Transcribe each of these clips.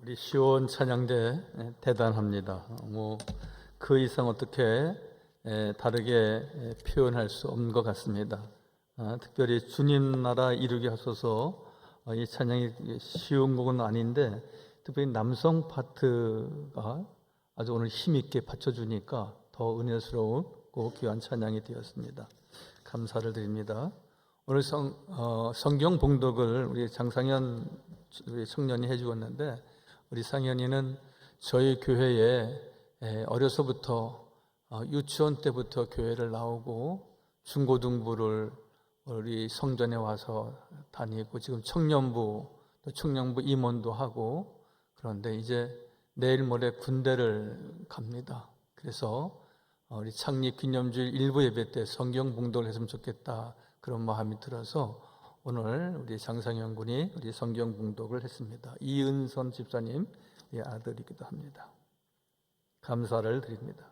우리 시온 찬양대 대단합니다. 그 이상 어떻게 다르게 표현할 수 없는 것 같습니다. 특별히 주님 나라 이루게 하소서. 이 찬양이 쉬운 곡은 아닌데 특별히 남성 파트가 아주 오늘 힘있게 받쳐주니까 더 은혜스러웠고 귀한 찬양이 되었습니다. 감사를 드립니다. 오늘 성경 봉독을 우리 장상현 우리 청년이 해주었는데, 우리 상현이는 저희 교회에 어려서부터 유치원 때부터 교회를 나오고 중고등부를 우리 성전에 와서 다니고 지금 청년부 또 청년부 임원도 하고, 그런데 이제 내일 모레 군대를 갑니다. 그래서 우리 창립 기념주일 일부 예배 때 성경 봉독을 했으면 좋겠다, 그런 마음이 들어서 오늘 우리 장상현 군이 우리 성경 봉독을 했습니다. 이은선 집사님 아들이기도 합니다. 감사를 드립니다.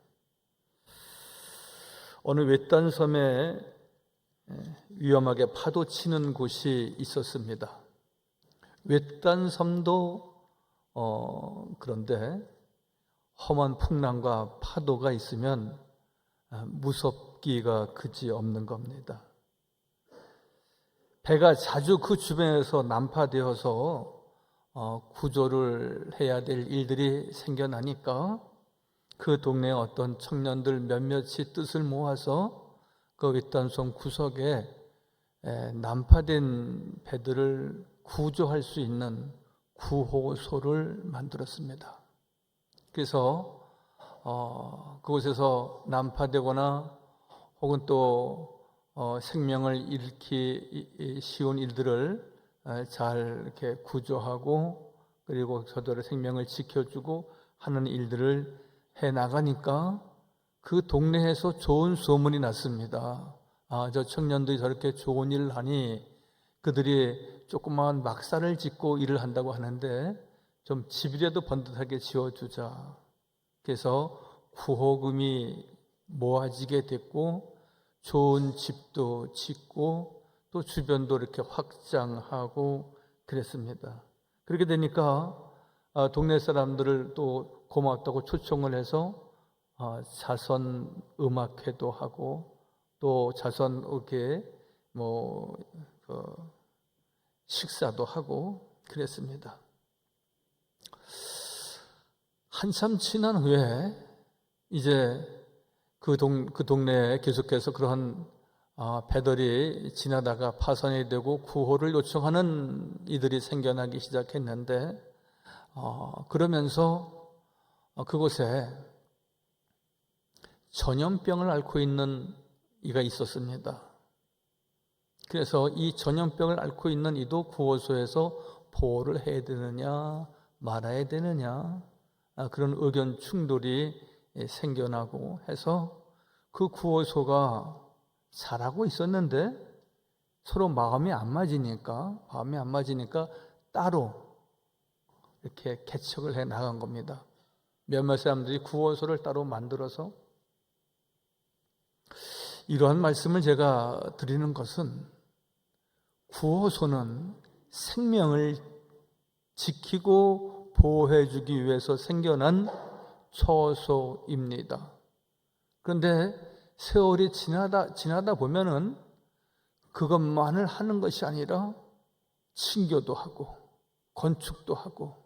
어느 외딴 섬에 위험하게 파도 치는 곳이 있었습니다. 외딴 섬도 그런데 험한 풍랑과 파도가 있으면 무섭기가 그지 없는 겁니다. 배가 자주 그 주변에서 난파되어서 구조를 해야 될 일들이 생겨나니까 그 동네에 어떤 청년들 몇몇이 뜻을 모아서 그 외딴섬 구석에 난파된 배들을 구조할 수 있는 구호소를 만들었습니다. 그래서 그곳에서 난파되거나 혹은 또 생명을 잃기 쉬운 일들을 잘 이렇게 구조하고 그리고 저들의 생명을 지켜주고 하는 일들을 해 나가니까 그 동네에서 좋은 소문이 났습니다. 저 청년들이 저렇게 좋은 일을 하니 그들이 조그마한 막사를 짓고 일을 한다고 하는데 좀 집이라도 번듯하게 지어주자. 그래서 구호금이 모아지게 됐고 좋은 집도 짓고 또 주변도 이렇게 확장하고 그랬습니다. 그렇게 되니까 동네 사람들을 또 고맙다고 초청을 해서 자선 음악회도 하고 또 자선 이렇게 식사도 하고 그랬습니다. 한참 지난 후에 이제 그 동네에 계속해서 그러한 배들이 지나다가 파손이 되고 구호를 요청하는 이들이 생겨나기 시작했는데, 그러면서 그곳에 전염병을 앓고 있는 이가 있었습니다. 그래서 이 전염병을 앓고 있는 이도 구호소에서 보호를 해야 되느냐 말아야 되느냐 그런 의견 충돌이 생겨나고 해서 그 구호소가 잘하고 있었는데 서로 마음이 안 맞으니까 따로 이렇게 개척을 해 나간 겁니다. 몇몇 사람들이 구호소를 따로 만들어서, 이러한 말씀을 제가 드리는 것은 구호소는 생명을 지키고 보호해 주기 위해서 생겨난 처소입니다. 그런데 세월이 지나다 보면은 그것만을 하는 것이 아니라 친교도 하고 건축도 하고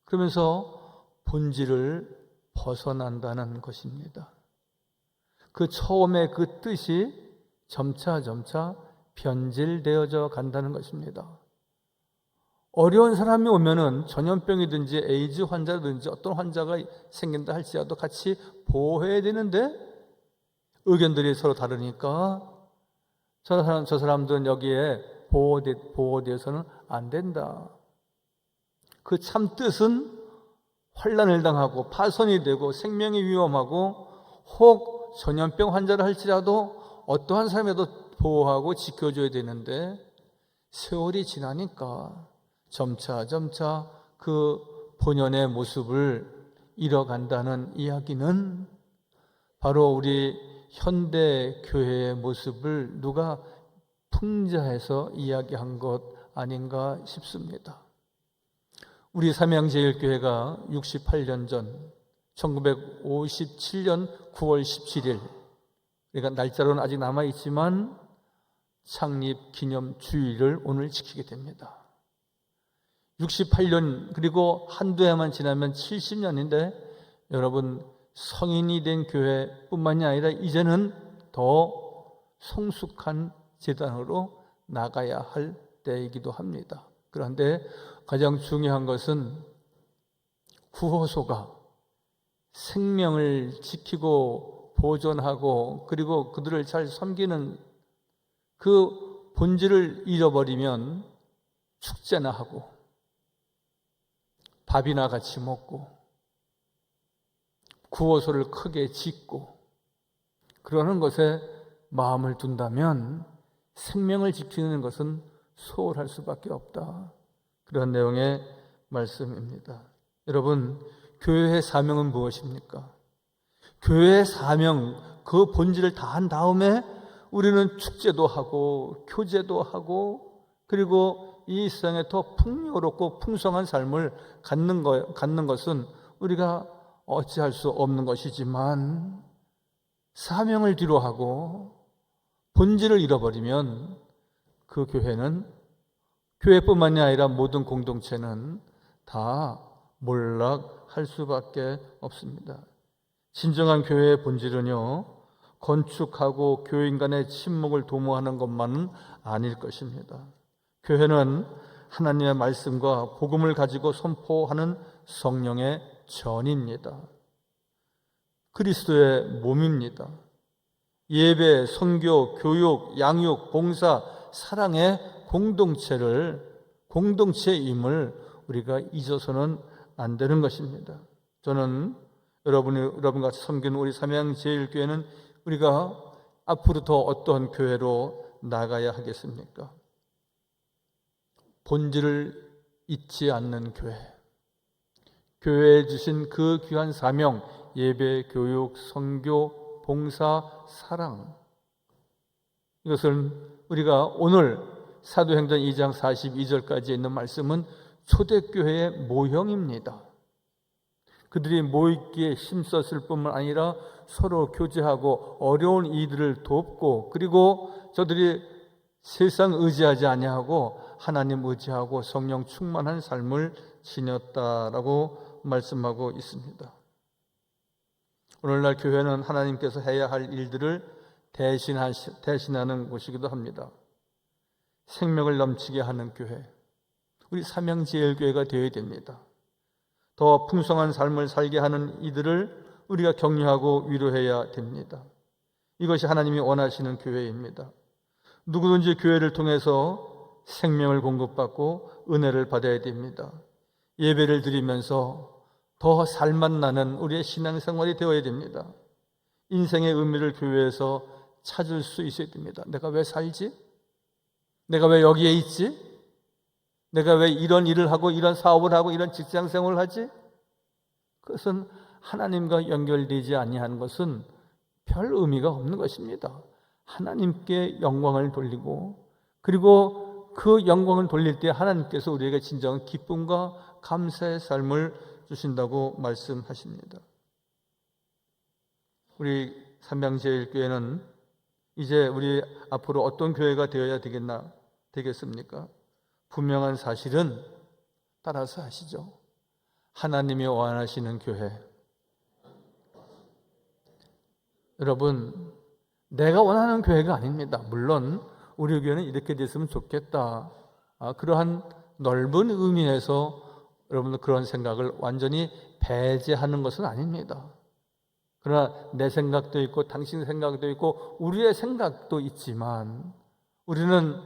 그러면서 본질을 벗어난다는 것입니다. 그 처음에 그 뜻이 점차 변질되어져 간다는 것입니다. 어려운 사람이 오면은 전염병이든지 에이즈 환자든지 어떤 환자가 생긴다 할지라도 같이 보호해야 되는데 의견들이 서로 다르니까 저 사람들은 여기에 보호되어서는 안 된다. 그 참 뜻은 환난을 당하고 파손이 되고 생명이 위험하고 혹 전염병 환자를 할지라도 어떠한 사람에도 보호하고 지켜줘야 되는데 세월이 지나니까 점차 그 본연의 모습을 잃어간다는 이야기는 바로 우리 현대 교회의 모습을 누가 풍자해서 이야기한 것 아닌가 싶습니다. 우리 삼양제일교회가 68년 전 1957년 9월 17일, 그러니까 날짜로는 아직 남아있지만 창립 기념 주일을 오늘 지키게 됩니다. 68년, 그리고 한두 해만 지나면 70년인데 여러분, 성인이 된 교회뿐만이 아니라 이제는 더 성숙한 재단으로 나가야 할 때이기도 합니다. 그런데 가장 중요한 것은 구호소가 생명을 지키고 보존하고 그리고 그들을 잘 섬기는 그 본질을 잃어버리면 축제나 하고 밥이나 같이 먹고 구호소를 크게 짓고 그러는 것에 마음을 둔다면 생명을 지키는 것은 소홀할 수밖에 없다. 그런 내용의 말씀입니다. 여러분, 교회의 사명은 무엇입니까? 교회의 사명, 그 본질을 다한 다음에 우리는 축제도 하고 교제도 하고 그리고 이 세상에 더 풍요롭고 풍성한 삶을 갖는 것은 우리가 어찌할 수 없는 것이지만 사명을 뒤로 하고 본질을 잃어버리면 그 교회는, 교회뿐만이 아니라 모든 공동체는 다 몰락할 수밖에 없습니다. 진정한 교회의 본질은요, 건축하고 교인 간의 친목을 도모하는 것만은 아닐 것입니다. 교회는 하나님의 말씀과 복음을 가지고 선포하는 성령의 전입니다. 그리스도의 몸입니다. 예배, 선교, 교육, 양육, 봉사, 사랑의 공동체임을 우리가 잊어서는 안 되는 것입니다. 저는 여러분과 섬기는 우리 삼양제일교회는 우리가 앞으로 더 어떠한 교회로 나가야 하겠습니까? 본질을 잊지 않는 교회, 교회에 주신 그 귀한 사명, 예배, 교육, 선교, 봉사, 사랑, 이것을 우리가 오늘 사도행전 2장 42절까지 있는 말씀은 초대교회의 모형입니다. 그들이 모이기에 힘썼을 뿐만 아니라 서로 교제하고 어려운 이들을 돕고 그리고 저들이 세상 의지하지 아니하고 하나님 의지하고 성령 충만한 삶을 지녔다라고 말씀하고 있습니다. 오늘날 교회는 하나님께서 해야 할 일들을 대신하는 곳이기도 합니다. 생명을 넘치게 하는 교회, 우리 삼양제일교회가 되어야 됩니다. 더 풍성한 삶을 살게 하는 이들을 우리가 격려하고 위로해야 됩니다. 이것이 하나님이 원하시는 교회입니다. 누구든지 교회를 통해서 생명을 공급받고 은혜를 받아야 됩니다. 예배를 드리면서 더 살맛나는 우리의 신앙생활이 되어야 됩니다. 인생의 의미를 교회에서 찾을 수 있어야 됩니다. 내가 왜 살지? 내가 왜 여기에 있지? 내가 왜 이런 일을 하고 이런 사업을 하고 이런 직장생활을 하지? 그것은 하나님과 연결되지 아니하는 것은 별 의미가 없는 것입니다. 하나님께 영광을 돌리고 그리고 그 영광을 돌릴 때 하나님께서 우리에게 진정한 기쁨과 감사의 삶을 주신다고 말씀하십니다. 우리 삼양제일교회는 이제 우리 앞으로 어떤 교회가 되어야 되겠습니까? 분명한 사실은 따라서 하시죠. 하나님이 원하시는 교회. 여러분, 내가 원하는 교회가 아닙니다. 물론 우리 교회는 이렇게 됐으면 좋겠다, 그러한 넓은 의미에서 여러분들 그런 생각을 완전히 배제하는 것은 아닙니다. 그러나 내 생각도 있고 당신 생각도 있고 우리의 생각도 있지만 우리는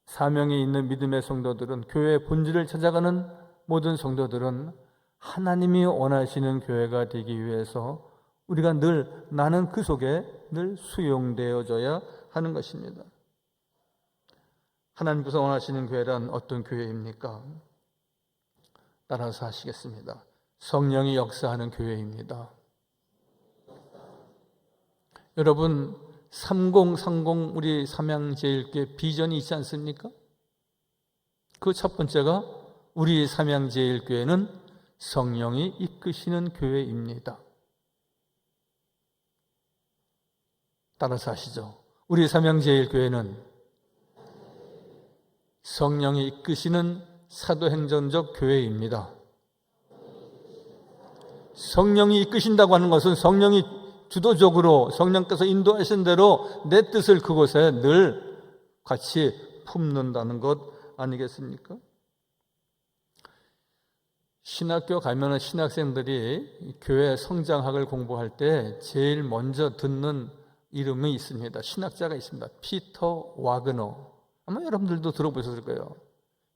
사명이 있는 믿음의 성도들은, 교회의 본질을 찾아가는 모든 성도들은 하나님이 원하시는 교회가 되기 위해서 우리가 나는 그 속에 늘 수용되어져야 하는 것입니다. 하나님께서 원하시는 교회란 어떤 교회입니까? 따라서 하시겠습니다. 성령이 역사하는 교회입니다. 여러분, 3030 우리 삼양제일교회 비전이 있지 않습니까? 그 첫 번째가 우리 삼양제일교회는 성령이 이끄시는 교회입니다. 따라서 하시죠. 우리 삼양제일교회는 성령이 이끄시는 사도행전적 교회입니다. 성령이 이끄신다고 하는 것은 성령이 주도적으로 성령께서 인도하신 대로 내 뜻을 그곳에 늘 같이 품는다는 것 아니겠습니까? 신학교 가면은 신학생들이 교회 성장학을 공부할 때 제일 먼저 듣는 이름이 있습니다. 신학자가 있습니다. 피터 와그너. 아마 여러분들도 들어보셨을 거예요.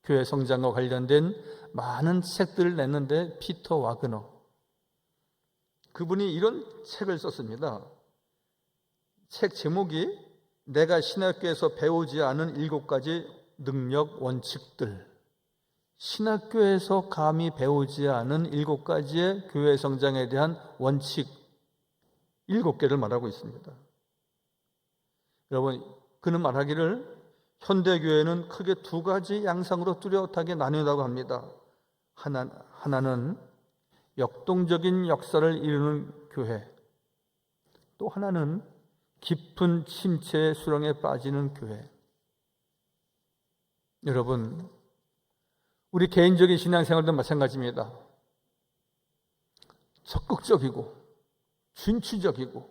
교회 성장과 관련된 많은 책들을 냈는데 피터 와그너. 그분이 이런 책을 썼습니다. 책 제목이 내가 신학교에서 배우지 않은 7가지 능력 원칙들. 신학교에서 감히 배우지 않은 7가지의 교회 성장에 대한 원칙 7개를 말하고 있습니다. 여러분, 그는 말하기를 현대교회는 크게 2가지 양상으로 뚜렷하게 나뉘다고 합니다. 하나는 역동적인 역사를 이루는 교회, 또 하나는 깊은 침체의 수렁에 빠지는 교회. 여러분, 우리 개인적인 신앙생활도 마찬가지입니다. 적극적이고 진취적이고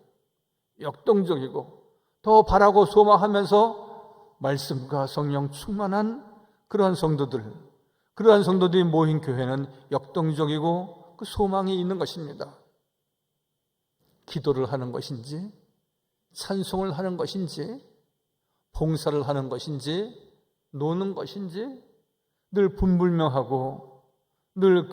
역동적이고 더 바라고 소망하면서 말씀과 성령 충만한 그러한 성도들이 모인 교회는 역동적이고 그 소망이 있는 것입니다. 기도를 하는 것인지, 찬송을 하는 것인지, 봉사를 하는 것인지, 노는 것인지 늘 분불명하고 늘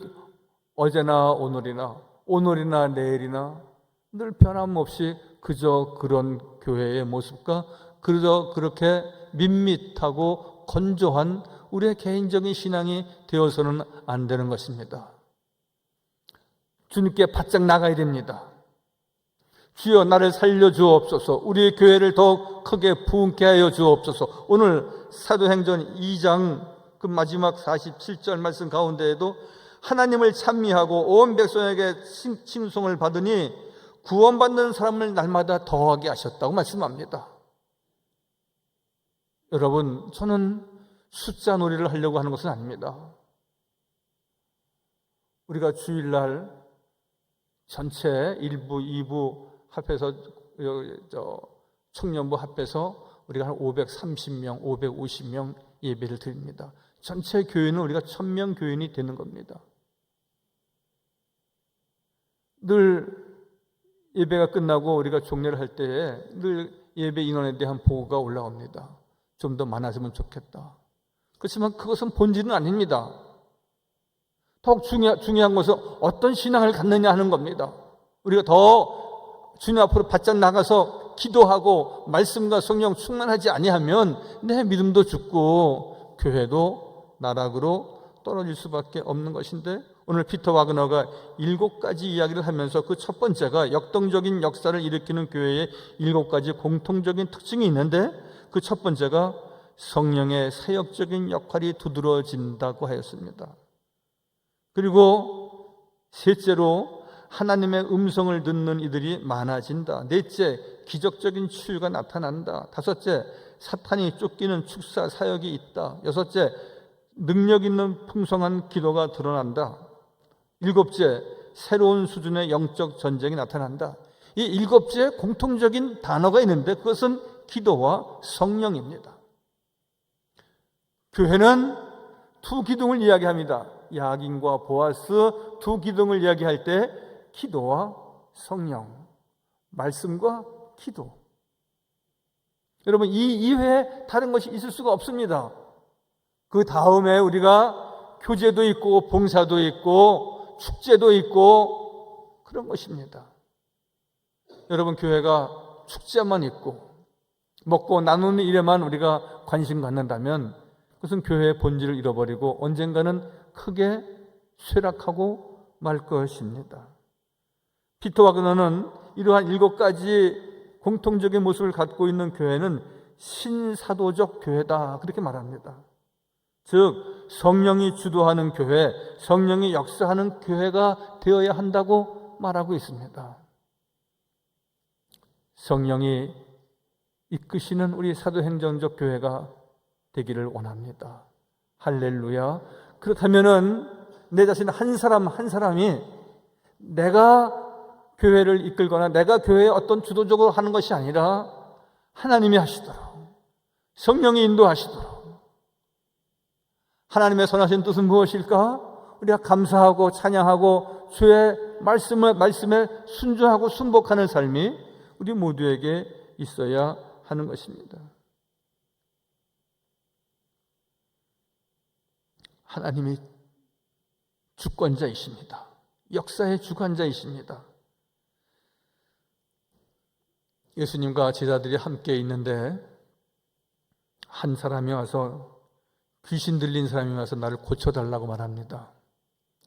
어제나 오늘이나 내일이나 늘 변함없이 그저 그런 교회의 모습과 그저 그렇게 밋밋하고 건조한 우리의 개인적인 신앙이 되어서는 안 되는 것입니다. 주님께 바짝 나가야 됩니다. 주여 나를 살려주옵소서. 우리 교회를 더욱 크게 부흥케 하여 주옵소서. 오늘 사도행전 2장 그 마지막 47절 말씀 가운데에도 하나님을 찬미하고 온 백성에게 칭송을 받으니 구원받는 사람을 날마다 더하게 하셨다고 말씀합니다. 여러분, 저는 숫자 놀이를 하려고 하는 것은 아닙니다. 우리가 주일날 전체 1부, 2부 합해서 청년부 합해서 우리가 한 530명, 550명 예배를 드립니다. 전체 교회는 우리가 1000명 교인이 되는 겁니다. 늘 예배가 끝나고 우리가 종례를 할 때에 늘 예배 인원에 대한 보고가 올라옵니다. 좀 더 많아지면 좋겠다. 그렇지만 그것은 본질은 아닙니다. 더욱 중요한 것은 어떤 신앙을 갖느냐 하는 겁니다. 우리가 더 주님 앞으로 바짝 나가서 기도하고 말씀과 성령 충만하지 아니하면 내 믿음도 죽고 교회도 나락으로 떨어질 수밖에 없는 것인데, 오늘 피터 와그너가 7가지 이야기를 하면서 그 첫 번째가 역동적인 역사를 일으키는 교회의 7가지 공통적인 특징이 있는데, 그 첫 번째가 성령의 사역적인 역할이 두드러진다고 하였습니다. 그리고 셋째로 하나님의 음성을 듣는 이들이 많아진다. 넷째, 기적적인 치유가 나타난다. 다섯째, 사탄이 쫓기는 축사 사역이 있다. 여섯째, 능력 있는 풍성한 기도가 드러난다. 일곱째, 새로운 수준의 영적 전쟁이 나타난다. 이 일곱째 공통적인 단어가 있는데 그것은 기도와 성령입니다. 교회는 두 기둥을 이야기합니다. 야긴과 보아스 두 기둥을 이야기할 때 기도와 성령, 말씀과 기도. 여러분, 이 이외에 다른 것이 있을 수가 없습니다. 그 다음에 우리가 교제도 있고 봉사도 있고 축제도 있고 그런 것입니다. 여러분, 교회가 축제만 있고 먹고 나누는 일에만 우리가 관심 갖는다면 그것은 교회의 본질을 잃어버리고 언젠가는 크게 쇠락하고 말 것입니다. 피터 와그너는 이러한 7가지 공통적인 모습을 갖고 있는 교회는 신사도적 교회다, 그렇게 말합니다. 즉 성령이 주도하는 교회, 성령이 역사하는 교회가 되어야 한다고 말하고 있습니다. 성령이 이끄시는 우리 사도행전적 교회가 되기를 원합니다. 할렐루야. 그렇다면은 내 자신 한 사람 한 사람이 내가 교회를 이끌거나 내가 교회에 어떤 주도적으로 하는 것이 아니라 하나님이 하시도록, 성령이 인도하시도록. 하나님의 선하신 뜻은 무엇일까? 우리가 감사하고 찬양하고 주의 말씀에 순종하고 순복하는 삶이 우리 모두에게 있어야 하는 것입니다. 하나님이 주권자이십니다. 역사의 주관자이십니다. 예수님과 제자들이 함께 있는데 한 사람이 와서, 귀신 들린 사람이 와서 나를 고쳐달라고 말합니다.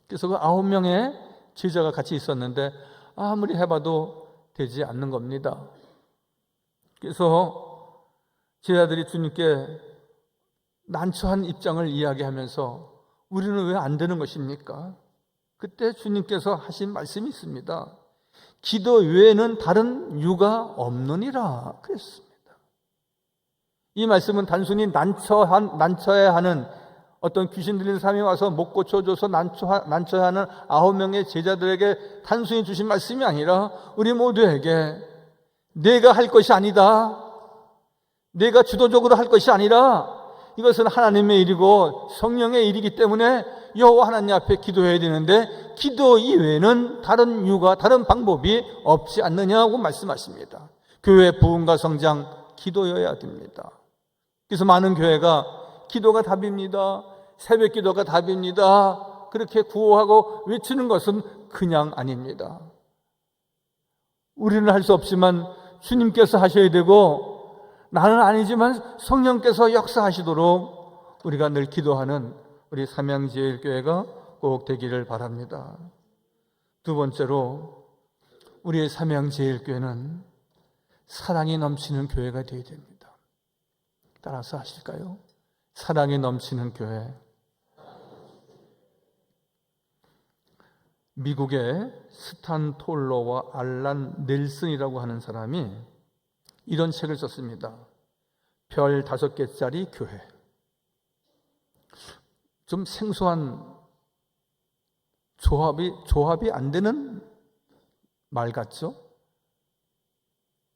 그래서 그 9명의 제자가 같이 있었는데 아무리 해봐도 되지 않는 겁니다. 그래서 제자들이 주님께 난처한 입장을 이야기하면서 우리는 왜 안 되는 것입니까? 그때 주님께서 하신 말씀이 있습니다. 기도 외에는 다른 유가 없느니라 그랬습니다. 이 말씀은 단순히 난처해 하는 어떤 귀신 들린 사람이 와서 못 고쳐줘서 난처해 하는 9명의 제자들에게 단순히 주신 말씀이 아니라 우리 모두에게 내가 할 것이 아니다, 내가 주도적으로 할 것이 아니라 이것은 하나님의 일이고 성령의 일이기 때문에 여호와 하나님 앞에 기도해야 되는데 기도 이외에는 다른 이유가, 다른 방법이 없지 않느냐고 말씀하십니다. 교회 부흥과 성장, 기도여야 됩니다. 그래서 많은 교회가 기도가 답입니다, 새벽 기도가 답입니다, 그렇게 구호하고 외치는 것은 그냥 아닙니다. 우리는 할 수 없지만 주님께서 하셔야 되고, 나는 아니지만 성령께서 역사하시도록 우리가 늘 기도하는 우리 삼양제일교회가 꼭 되기를 바랍니다. 두 번째로, 우리의 삼양제일교회는 사랑이 넘치는 교회가 되어야 됩니다. 따라서 하실까요? 사랑이 넘치는 교회. 미국의 스탄 톨러와 알란 넬슨이라고 하는 사람이 이런 책을 썼습니다. 별 5개짜리 교회. 좀 생소한, 조합이 안 되는 말 같죠?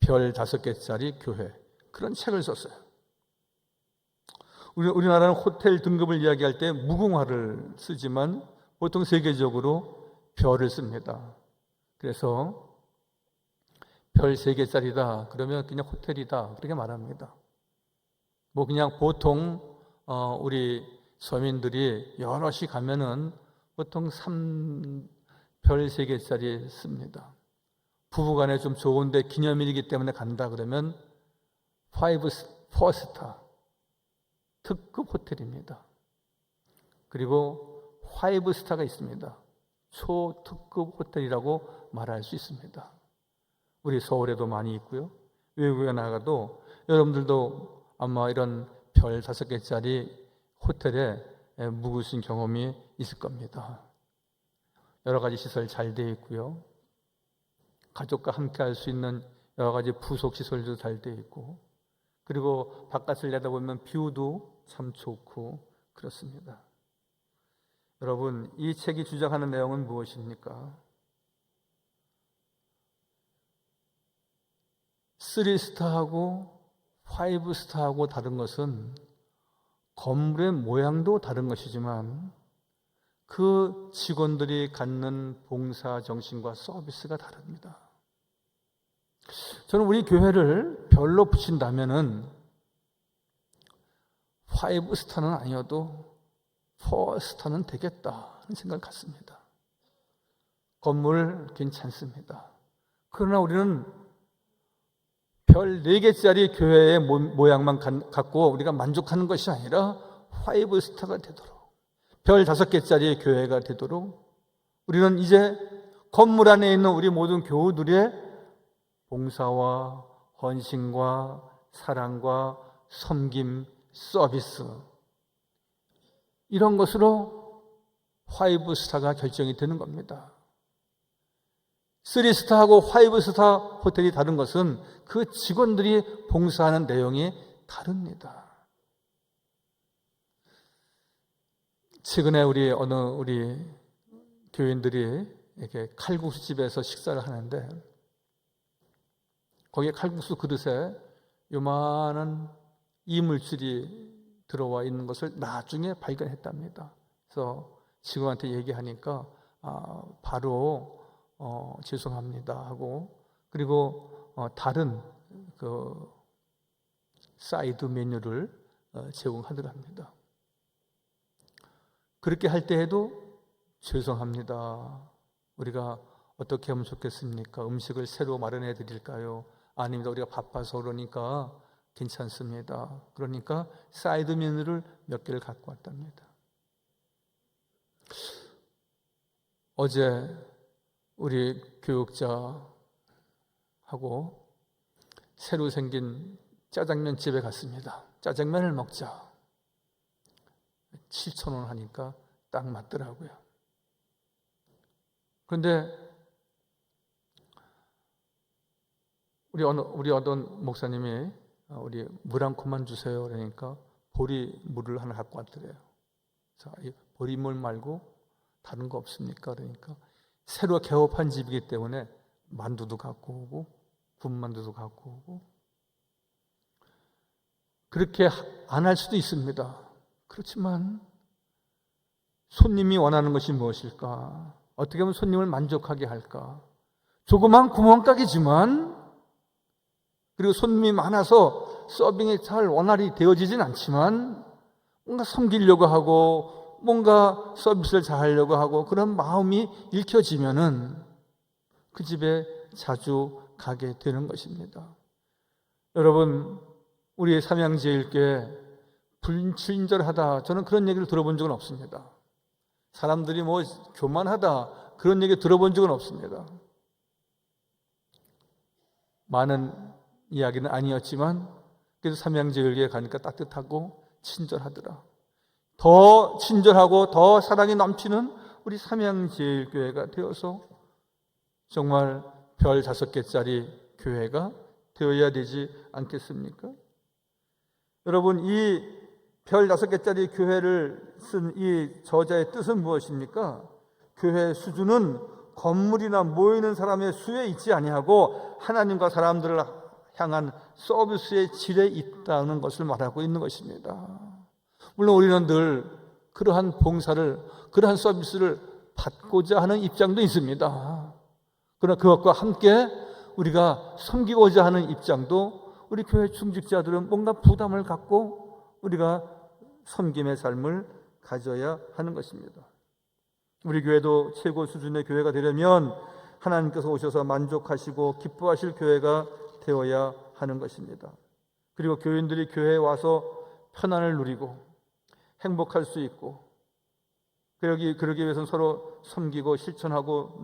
별 5개짜리 교회. 그런 책을 썼어요. 우리나라는 호텔 등급을 이야기할 때 무궁화를 쓰지만 보통 세계적으로 별을 씁니다. 그래서 별 3개짜리다 그러면 그냥 호텔이다 그렇게 말합니다. 뭐 그냥 보통 우리 서민들이 여럿이 가면은 보통 별 3개짜리 씁니다. 부부간에 좀 좋은데 기념일이기 때문에 간다 그러면 4스타 특급 호텔입니다. 그리고 5스타가 있습니다. 초특급 호텔이라고 말할 수 있습니다. 우리 서울에도 많이 있고요. 외국에 나가도 여러분들도 아마 이런 별 5개짜리 호텔에 묵으신 경험이 있을 겁니다. 여러 가지 시설 잘 되어 있고요. 가족과 함께 할 수 있는 여러 가지 부속 시설도 잘 되어 있고, 그리고 바깥을 내다보면 뷰도 참 좋고 그렇습니다. 여러분, 이 책이 주장하는 내용은 무엇입니까? 3스타하고 5스타하고 다른 것은 건물의 모양도 다른 것이지만 그 직원들이 갖는 봉사 정신과 서비스가 다릅니다. 저는 우리 교회를 별로 붙인다면은 5스타는 아니어도 4스타는 되겠다 하는 생각을 갖습니다. 건물 괜찮습니다. 그러나 우리는 별 4개짜리 교회의 모양만 갖고 우리가 만족하는 것이 아니라 5스타가 되도록, 별 5개짜리 교회가 되도록 우리는 이제 건물 안에 있는 우리 모든 교우들의 봉사와 헌신과 사랑과 섬김, 서비스, 이런 것으로 5스타가 결정이 되는 겁니다. 3스타하고 5스타 호텔이 다른 것은 그 직원들이 봉사하는 내용이 다릅니다. 최근에 우리 교인들이 이렇게 칼국수집에서 식사를 하는데 거기에 칼국수 그릇에 요만한 이물질이 들어와 있는 것을 나중에 발견했답니다. 그래서 직원한테 얘기하니까 바로 죄송합니다 하고, 그리고 다른 그 사이드 메뉴를 제공하더랍니다. 그렇게 할 때에도 죄송합니다, 우리가 어떻게 하면 좋겠습니까? 음식을 새로 마련해 드릴까요? 아닙니다, 우리가 바빠서 그러니까 괜찮습니다. 그러니까 사이드 메뉴를 몇 개를 갖고 왔답니다. 어제 우리 교육자하고 새로 생긴 짜장면 집에 갔습니다. 짜장면을 먹자. 7,000원 하니까 딱 맞더라고요. 그런데 우리 어떤 목사님이 우리 물 한 컵만 주세요 그러니까 보리 물을 하나 갖고 왔더래요. 그래서 이 보리물 말고 다른 거 없습니까? 그러니까 새로 개업한 집이기 때문에 만두도 갖고 오고 분만두도 갖고 오고, 그렇게 안 할 수도 있습니다. 그렇지만 손님이 원하는 것이 무엇일까? 어떻게 하면 손님을 만족하게 할까? 조그만 구멍가게지만, 그리고 손님이 많아서 서빙이 잘 원활히 되어지진 않지만 뭔가 섬기려고 하고 뭔가 서비스를 잘 하려고 하고 그런 마음이 읽혀지면은 그 집에 자주 가게 되는 것입니다. 여러분, 우리의 삼양제일교회 불친절하다, 저는 그런 얘기를 들어본 적은 없습니다. 사람들이 뭐 교만하다, 그런 얘기 들어본 적은 없습니다. 많은 이야기는 아니었지만 그래도 삼양제일교회 가니까 따뜻하고 친절하더라. 더 친절하고 더 사랑이 넘치는 우리 삼양제일교회가 되어서 정말 별 5개짜리 교회가 되어야 되지 않겠습니까? 여러분, 이 별 5개짜리 교회를 쓴 이 저자의 뜻은 무엇입니까? 교회의 수준은 건물이나 모이는 사람의 수에 있지 아니하고 하나님과 사람들을 향한 서비스의 질에 있다는 것을 말하고 있는 것입니다. 물론 우리는 늘 그러한 봉사를, 그러한 서비스를 받고자 하는 입장도 있습니다. 그러나 그것과 함께 우리가 섬기고자 하는 입장도 우리 교회 중직자들은 뭔가 부담을 갖고 우리가 섬김의 삶을 가져야 하는 것입니다. 우리 교회도 최고 수준의 교회가 되려면 하나님께서 오셔서 만족하시고 기뻐하실 교회가 되어야 하는 것입니다. 그리고 교인들이 교회에 와서 편안을 누리고 행복할 수 있고, 그러기 위해서는 서로 섬기고 실천하고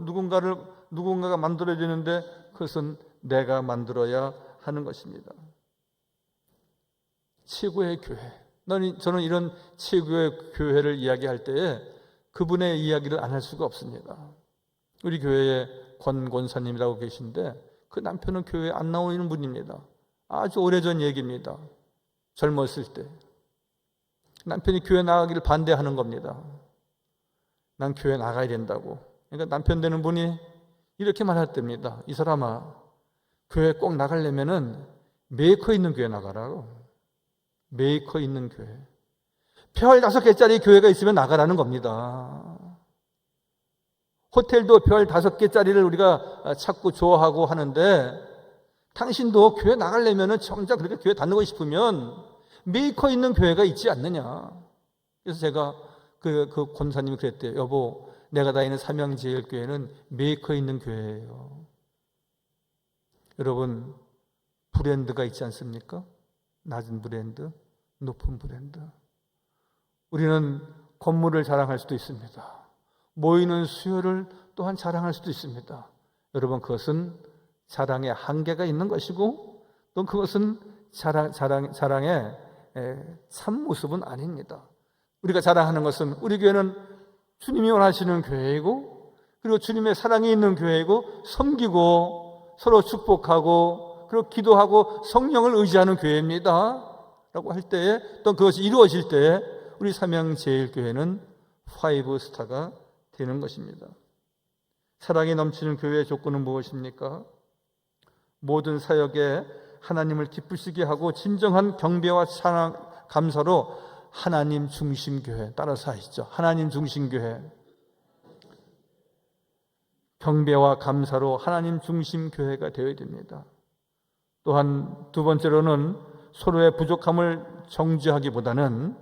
누군가가 만들어지는데 그것은 내가 만들어야 하는 것입니다. 최고의 교회, 저는 이런 최고의 교회를 이야기할 때에 그분의 이야기를 안 할 수가 없습니다. 우리 교회에 권 권사님이라고 계신데 그 남편은 교회에 안 나오는 분입니다. 아주 오래전 얘기입니다. 젊었을 때 남편이 교회 나가기를 반대하는 겁니다. 난 교회 나가야 된다고. 그러니까 남편 되는 분이 이렇게 말했답니다. 이 사람아, 교회 꼭 나가려면은 메이커 있는 교회 나가라고. 메이커 있는 교회. 별 5개짜리 교회가 있으면 나가라는 겁니다. 호텔도 별 5개짜리를 우리가 찾고 좋아하고 하는데, 당신도 교회 나가려면 정작 그렇게 교회 다니고 싶으면 메이커 있는 교회가 있지 않느냐. 그래서 제가 그 권사님이 그랬대요. 여보, 내가 다니는 삼양제일교회는 메이커 있는 교회예요. 여러분, 브랜드가 있지 않습니까? 낮은 브랜드, 높은 브랜드. 우리는 건물을 자랑할 수도 있습니다. 모이는 수요를 또한 자랑할 수도 있습니다. 여러분, 그것은 자랑의 한계가 있는 것이고 또 그것은 자랑의 참 모습은 아닙니다. 우리가 자랑하는 것은 우리 교회는 주님이 원하시는 교회이고, 그리고 주님의 사랑이 있는 교회이고, 섬기고 서로 축복하고 그리고 기도하고 성령을 의지하는 교회입니다 라고 할 때에, 또 그것이 이루어질 때에 우리 삼양제일교회는 5스타가 되는 것입니다. 사랑이 넘치는 교회의 조건은 무엇입니까? 모든 사역에 하나님을 기쁘시게 하고 진정한 경배와 사랑, 감사로 하나님 중심 교회, 따라서 하시죠. 하나님 중심 교회. 경배와 감사로 하나님 중심 교회가 되어야 됩니다. 또한 두 번째로는 서로의 부족함을 정죄하기보다는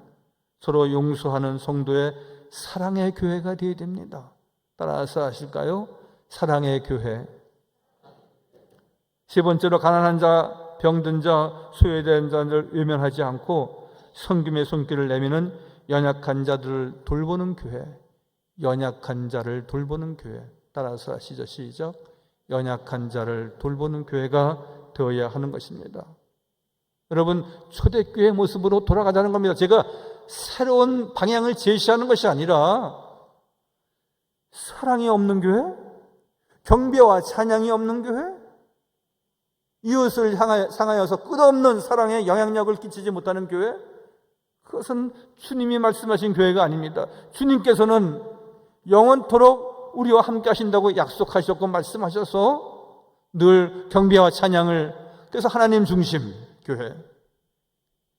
서로 용서하는 성도의 사랑의 교회가 되어야 됩니다. 따라서 하실까요? 사랑의 교회. 세 번째로 가난한 자, 병든 자, 소외된 자를 외면하지 않고 섬김의 손길을 내미는 연약한 자들을 돌보는 교회. 연약한 자를 돌보는 교회. 따라서 하시죠. 시작. 연약한 자를 돌보는 교회가 되어야 하는 것입니다. 여러분, 초대교회 모습으로 돌아가자는 겁니다. 제가 새로운 방향을 제시하는 것이 아니라 사랑이 없는 교회, 경배와 찬양이 없는 교회, 이웃을 향하여서 끝없는 사랑의 영향력을 끼치지 못하는 교회, 그것은 주님이 말씀하신 교회가 아닙니다. 주님께서는 영원토록 우리와 함께 하신다고 약속하셨고 말씀하셔서 늘 경배와 찬양을, 그래서 하나님 중심 교회,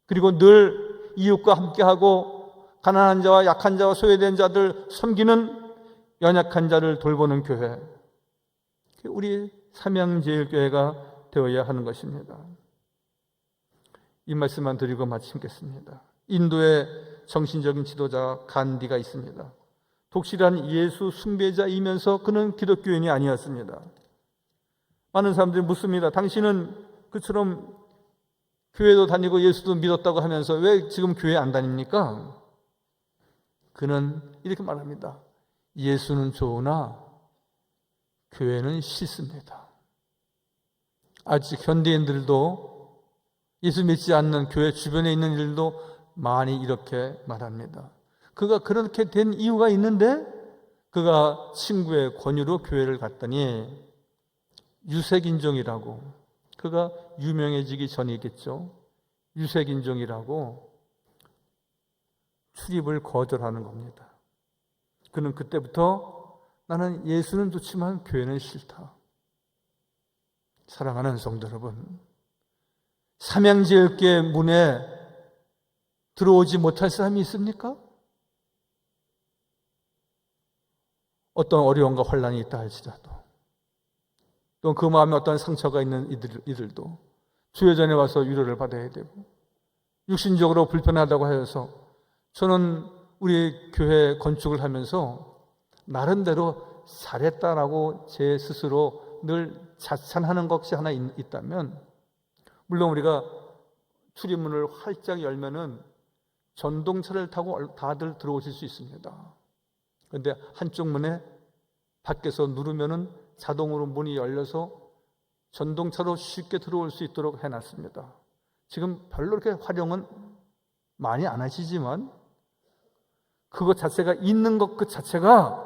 그리고 늘 이웃과 함께하고 가난한 자와 약한 자와 소외된 자들 섬기는 연약한 자를 돌보는 교회, 우리 삼양제일교회가 되어야 하는 것입니다. 이 말씀만 드리고 마치겠습니다. 인도의 정신적인 지도자 간디가 있습니다. 독실한 예수 숭배자이면서 그는 기독교인이 아니었습니다. 많은 사람들이 묻습니다. 당신은 그처럼 교회도 다니고 예수도 믿었다고 하면서 왜 지금 교회 안 다닙니까? 그는 이렇게 말합니다. 예수는 좋으나 교회는 싫습니다. 아직 현대인들도, 예수 믿지 않는 교회 주변에 있는 일도 많이 이렇게 말합니다. 그가 그렇게 된 이유가 있는데, 그가 친구의 권유로 교회를 갔더니 유색인종이라고, 그가 유명해지기 전이겠죠. 유색인종이라고 출입을 거절하는 겁니다. 그는 그때부터 나는 예수는 좋지만 교회는 싫다. 사랑하는 성도 여러분, 삼양제일교회 문에 들어오지 못할 사람이 있습니까? 어떤 어려움과 혼란이 있다 할지라도, 또 그 마음에 어떤 상처가 있는 이들도 주의 전에 와서 위로를 받아야 되고, 육신적으로 불편하다고 하여서, 저는 우리 교회 건축을 하면서 나름대로 잘했다라고 제 스스로 늘 자찬하는 것이 하나 있다면, 물론 우리가 출입문을 활짝 열면은 전동차를 타고 다들 들어오실 수 있습니다. 그런데 한쪽 문에 밖에서 누르면은 자동으로 문이 열려서 전동차로 쉽게 들어올 수 있도록 해놨습니다. 지금 별로 그렇게 활용은 많이 안 하시지만, 그것 자체가 있는 것 그 자체가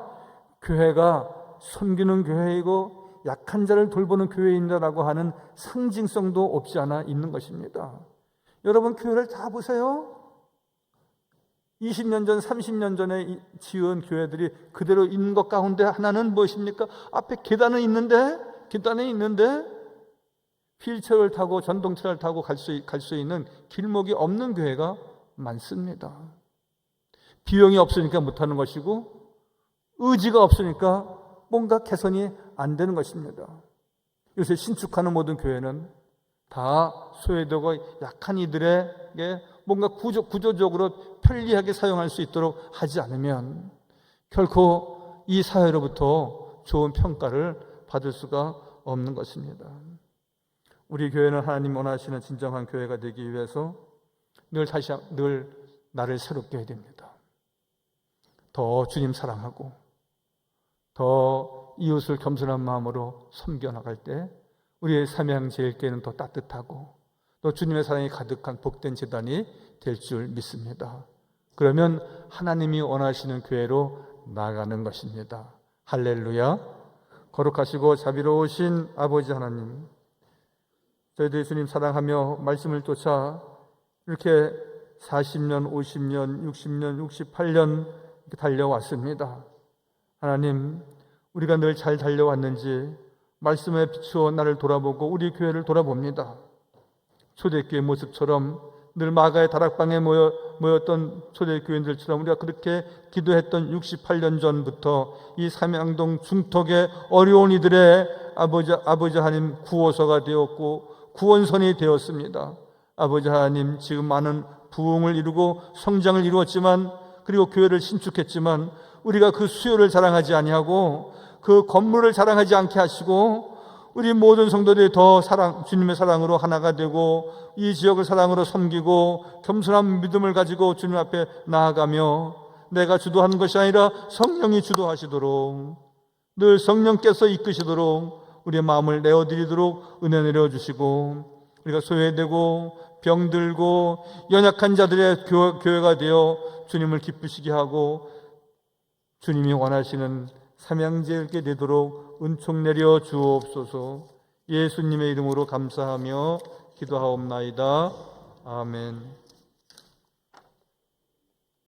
교회가 섬기는 교회이고 약한 자를 돌보는 교회인다라고 하는 상징성도 없지 않아 있는 것입니다. 여러분, 교회를 다 보세요. 20년 전, 30년 전에 지은 교회들이 그대로 있는 것 가운데 하나는 무엇입니까? 앞에 계단은 있는데 휠체어를 타고 전동차를 타고 갈 수 있는 길목이 없는 교회가 많습니다. 비용이 없으니까 못하는 것이고, 의지가 없으니까 뭔가 개선이 안 되는 것입니다. 요새 신축하는 모든 교회는 다 소외되고 약한 이들에게 뭔가 구조적으로 편리하게 사용할 수 있도록 하지 않으면 결코 이 사회로부터 좋은 평가를 받을 수가 없는 것입니다. 우리 교회는 하나님 원하시는 진정한 교회가 되기 위해서 늘 나를 새롭게 해야 됩니다. 더 주님 사랑하고 더 이웃을 겸손한 마음으로 섬겨나갈 때 우리의 삼양제일교회는 더 따뜻하고 또 주님의 사랑이 가득한 복된 제단이 될 줄 믿습니다. 그러면 하나님이 원하시는 교회로 나아가는 것입니다. 할렐루야. 거룩하시고 자비로우신 아버지 하나님, 저희도 예수님 사랑하며 말씀을 쫓아 이렇게 40년, 50년, 60년, 68년 이렇게 달려왔습니다. 하나님, 우리가 늘 잘 달려왔는지 말씀에 비추어 나를 돌아보고 우리 교회를 돌아봅니다. 초대교회 모습처럼 늘 마가의 다락방에 모였던 초대교인들처럼 우리가 그렇게 기도했던 68년 전부터 이 삼양동 중턱의 어려운 이들의 아버지 하나님 구호서가 되었고 구원선이 되었습니다. 아버지 하나님, 지금 많은 부흥을 이루고 성장을 이루었지만, 그리고 교회를 신축했지만 우리가 그 수요를 자랑하지 아니하고 그 건물을 자랑하지 않게 하시고 우리 모든 성도들이 더 주님의 사랑으로 하나가 되고 이 지역을 사랑으로 섬기고 겸손한 믿음을 가지고 주님 앞에 나아가며 내가 주도하는 것이 아니라 성령이 주도하시도록, 늘 성령께서 이끄시도록 우리의 마음을 내어드리도록 은혜 내려주시고, 우리가 소외되고 병들고 연약한 자들의 교회가 되어 주님을 기쁘시게 하고 주님이 원하시는 삼양제일게 되도록 은총 내려 주옵소서. 예수님의 이름으로 감사하며 기도하옵나이다. 아멘.